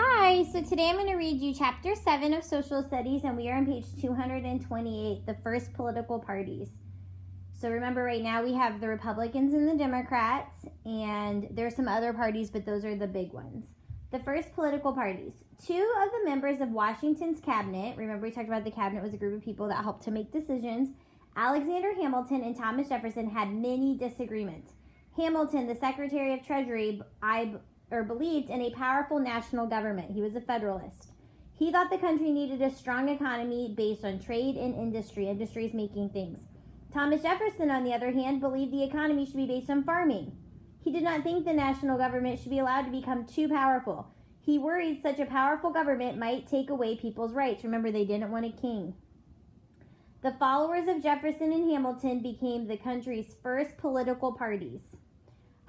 Hi, so today I'm going to read you Chapter 7 of Social Studies, and we are on page 228, the first political parties. So remember, right now we have the Republicans and the Democrats, and there's some other parties, but those are the big ones. The first political parties. Two of the members of Washington's cabinet, remember we talked about the cabinet was a group of people that helped to make decisions, Alexander Hamilton and Thomas Jefferson had many disagreements. Hamilton, the Secretary of Treasury, believed in a powerful national government. He was a Federalist. He thought the country needed a strong economy based on trade and industry. Industry is making things. Thomas Jefferson, on the other hand, believed the economy should be based on farming. He did not think the national government should be allowed to become too powerful. He worried such a powerful government might take away people's rights. Remember, they didn't want a king. The followers of Jefferson and Hamilton became the country's first political parties.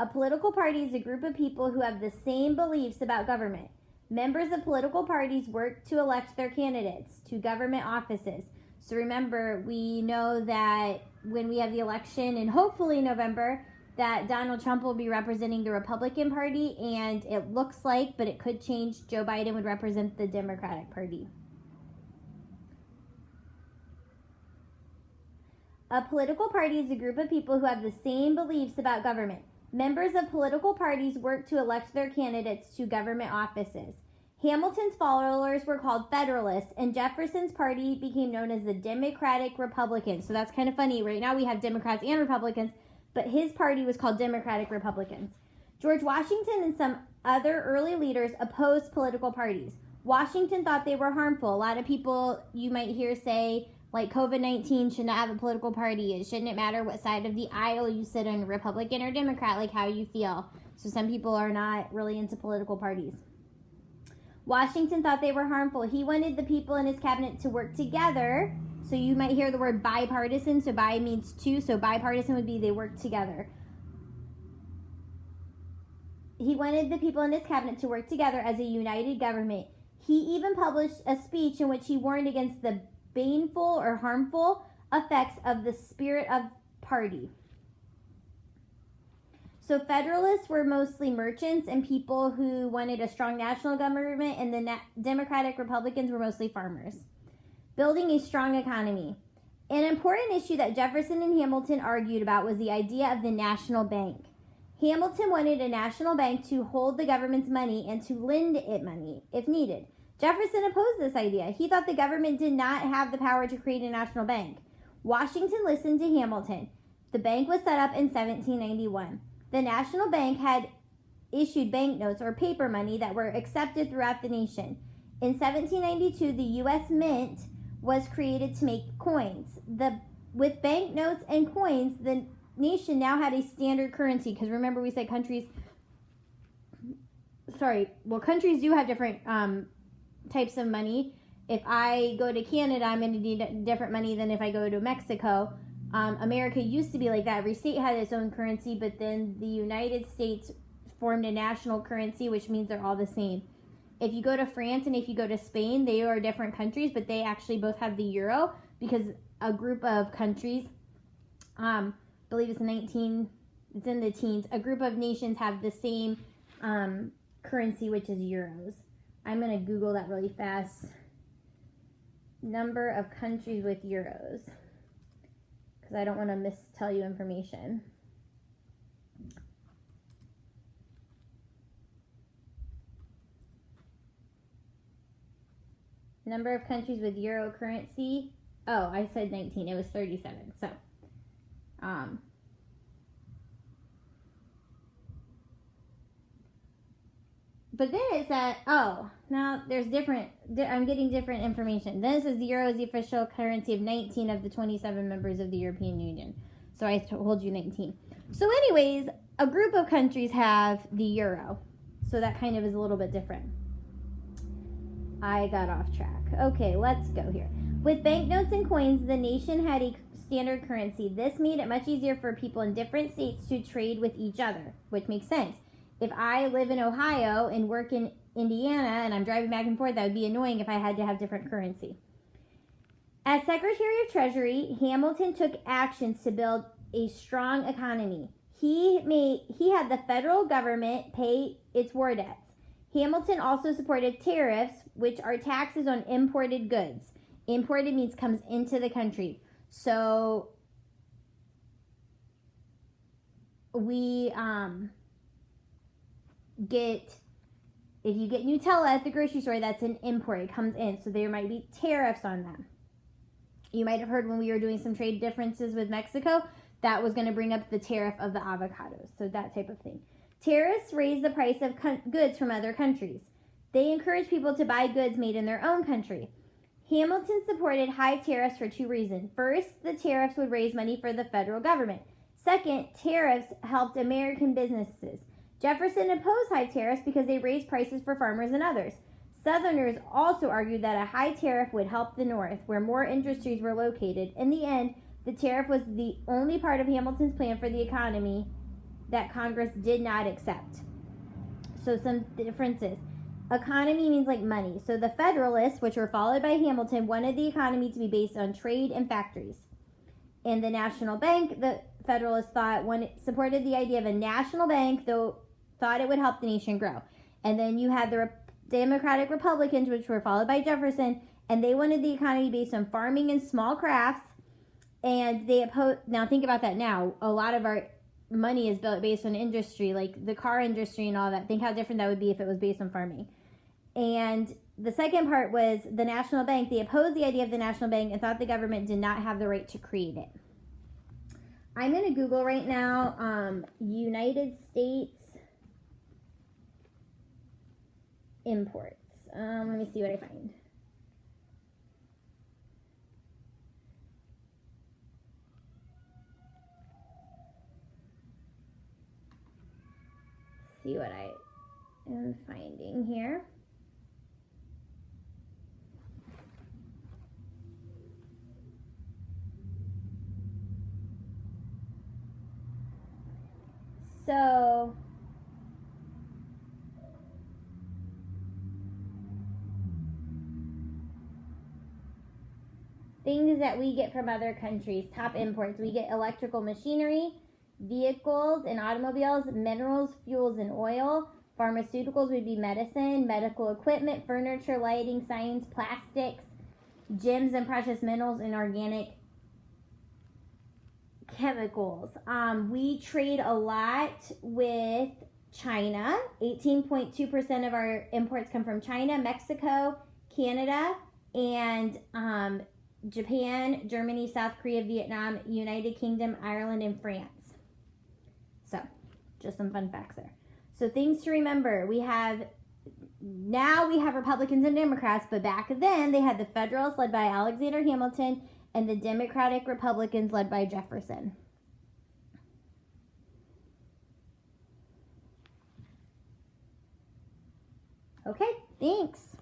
A political party is a group of people who have the same beliefs about government. Members of political parties work to elect their candidates to government offices. So remember, we know that when we have the election in hopefully November, that Donald Trump will be representing the Republican Party, and it looks like, but it could change, Joe Biden would represent the Democratic Party. A political party is a group of people who have the same beliefs about government. Members of political parties work to elect their candidates to government offices. Hamilton's followers were called Federalists, and Jefferson's party became known as the Democratic Republicans. So that's kind of funny. Right now we have Democrats and Republicans, but his party was called Democratic Republicans. George Washington and some other early leaders opposed political parties. Washington thought they were harmful. A lot of people you might hear say, like COVID-19 should not have a political party. It shouldn't matter what side of the aisle you sit on, Republican or Democrat, like how you feel. So some people are not really into political parties. Washington thought they were harmful. He wanted the people in his cabinet to work together. So you might hear the word bipartisan. So bi means two. So bipartisan would be they work together. He wanted the people in his cabinet to work together as a united government. He even published a speech in which he warned against the baneful or harmful effects of the spirit of party. So Federalists were mostly merchants and people who wanted a strong national government, and the Democratic Republicans were mostly farmers. Building a strong economy. An important issue that Jefferson and Hamilton argued about was the idea of the national bank. Hamilton wanted a national bank to hold the government's money and to lend it money if needed. Jefferson opposed this idea. He thought the government did not have the power to create a national bank. Washington listened to Hamilton. The bank was set up in 1791. The National Bank had issued banknotes or paper money that were accepted throughout the nation. In 1792, the U.S. Mint was created to make coins. With banknotes and coins, the nation now had a standard currency, because remember we said countries do have different types of money. If I go to Canada, I'm going to need different money than if I go to Mexico. America used to be like that. Every state had its own currency, but then the United States formed a national currency, which means they're all the same. If you go to France and if you go to Spain, they are different countries, but they actually both have the euro, because a group of countries, believe it's in the teens, a group of nations have the same currency, which is euros. I'm going to Google that really fast. Number of countries with euros, because I don't want to mistell you information. Number of countries with euro currency. Oh, I said 19. It was 37. So, but then it said, now there's different, I'm getting different information. Then it says the euro is the official currency of 19 of the 27 members of the European Union. So I told you 19. So anyways, a group of countries have the euro. So that kind of is a little bit different. I got off track. Okay, let's go here. With banknotes and coins, the nation had a standard currency. This made it much easier for people in different states to trade with each other, which makes sense. If I live in Ohio and work in Indiana and I'm driving back and forth, that would be annoying if I had to have different currency. As Secretary of Treasury, Hamilton took actions to build a strong economy. He had the federal government pay its war debts. Hamilton also supported tariffs, which are taxes on imported goods. Imported means comes into the country. So we if you get Nutella at the grocery store, that's an import. It comes in. So there might be tariffs on them. You might have heard when we were doing some trade differences with Mexico, that was going to bring up the tariff of the avocados. So that type of thing. Tariffs raise the price of goods from other countries. They encourage people to buy goods made in their own country. Hamilton supported high tariffs for two reasons. First, the tariffs would raise money for the federal government. Second, tariffs helped American businesses. Jefferson opposed high tariffs because they raised prices for farmers and others. Southerners also argued that a high tariff would help the North, where more industries were located. In the end, the tariff was the only part of Hamilton's plan for the economy that Congress did not accept. So some differences. Economy means like money. So the Federalists, which were followed by Hamilton, wanted the economy to be based on trade and factories. In the National Bank, the Federalists supported the idea of a national bank, though thought it would help the nation grow. And then you had the Democratic Republicans, which were followed by Jefferson, and they wanted the economy based on farming and small crafts. And they opposed. Now think about that. Now a lot of our money is built based on industry, like the car industry and all that. Think how different that would be if it was based on farming. And the second part was the National Bank. They opposed the idea of the National Bank and thought the government did not have the right to create it. I'm going to Google right now United States imports. Let me see what I find. See what I am finding here. So things that we get from other countries, top imports, we get electrical machinery, vehicles and automobiles, minerals, fuels, and oil. Pharmaceuticals would be medicine, medical equipment, furniture, lighting, science, plastics, gems and precious minerals, and organic chemicals. We trade a lot with China. 18.2% of our imports come from China, Mexico, Canada, and Japan, Germany, South Korea, Vietnam, United Kingdom, Ireland, and France. So, just some fun facts there. So, things to remember. Now we have Republicans and Democrats, but back then they had the Federalists led by Alexander Hamilton and the Democratic Republicans led by Jefferson. Okay, thanks.